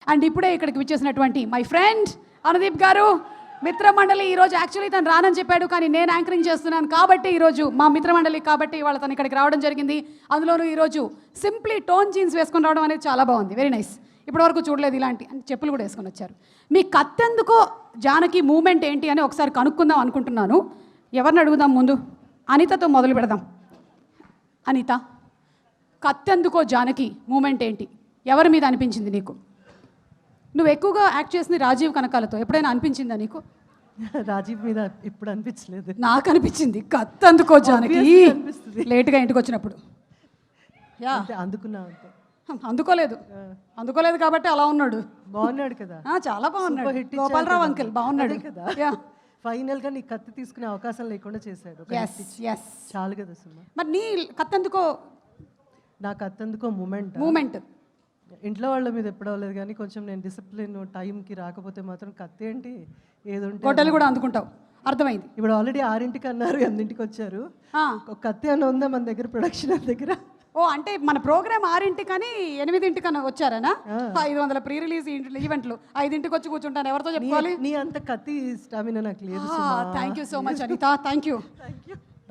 And ఇప్పుడే ఇక్కడికి విచ్చేసినటువంటి మై ఫ్రెండ్ అనుదీప్ గారు, మిత్రమండలి. ఈరోజు యాక్చువల్లీ తను రానని చెప్పాడు, కానీ నేను యాంకరింగ్ చేస్తున్నాను కాబట్టి ఈరోజు మా మిత్రమండలి కాబట్టి వాళ్ళ తను ఇక్కడికి రావడం జరిగింది. అందులోనూ ఈరోజు సింప్లీ టోన్ జీన్స్ వేసుకొని రావడం అనేది చాలా బాగుంది, వెరీ నైస్. ఇప్పటివరకు చూడలేదు ఇలాంటి, చెప్పులు కూడా వేసుకొని వచ్చారు. మీ కత్తెందుకో జానకి మూమెంట్ ఏంటి అని ఒకసారి కనుక్కుందాం అనుకుంటున్నాను. ఎవరిని అడుగుదాం ముందు? అనితతో మొదలు పెడదాం. అనిత, కత్తెందుకో జానకి మూమెంట్ ఏంటి? ఎవరి మీద అనిపించింది నీకు? నువ్వు ఎక్కువగా యాక్ట్ చేసింది రాజీవ్ కనకాలతో, ఎప్పుడైనా అనిపించిందా నీకు? రాజీవ్ మీద ఎప్పుడు అనిపించలేదు. నాకు అనిపించింది కత్తెందుకో జానకి లేట్గా ఇంటికి వచ్చినప్పుడు. యా, అందుకోలేదు కాబట్టి అలా ఉన్నాడు. బాగున్నాడు కదా, చాలా బాగున్నాడు. గోపాలరావు అంకిల్ బాగున్నాడు కదా. ఫైనల్ గా నీ కత్తి తీసుకునే అవకాశం లేకుండా చేశాడు. చాలు కదా సుమా. మరి నీ కత్తెందుకో? నా కత్తెందుకో మూమెంట్ ఇంట్లో వాళ్ళ మీద ఎప్పుడు అవ్వలేదు, కానీ కొంచెం నేను డిసిప్లిన్ టైంకి రాకపోతే మాత్రం కత్తి ఏంటి ఏదో గొడ్డలు కూడా అందుకుంటావు, అర్థమైంది. ఇప్పుడు ఆల్రెడీ 6ంటికి అన్నారు, 8ంటికి వచ్చారు. ఒక కత్తి అని ఉందా మన దగ్గర, ప్రొడక్షన్ దగ్గర? ఓ, అంటే మన ప్రోగ్రామ్ 6ంటికి కానీ 8ంటికన్నా వచ్చారనా? 500 ప్రీ రిలీజ్ ఈవెంట్లు 5ంటికి వచ్చి కూర్చుంటాను, ఎవరితో చెప్పుకోవాలి? నీ అంత కత్తి స్టామినా నాకు లేదు. Thank you so much Anitha, thank you.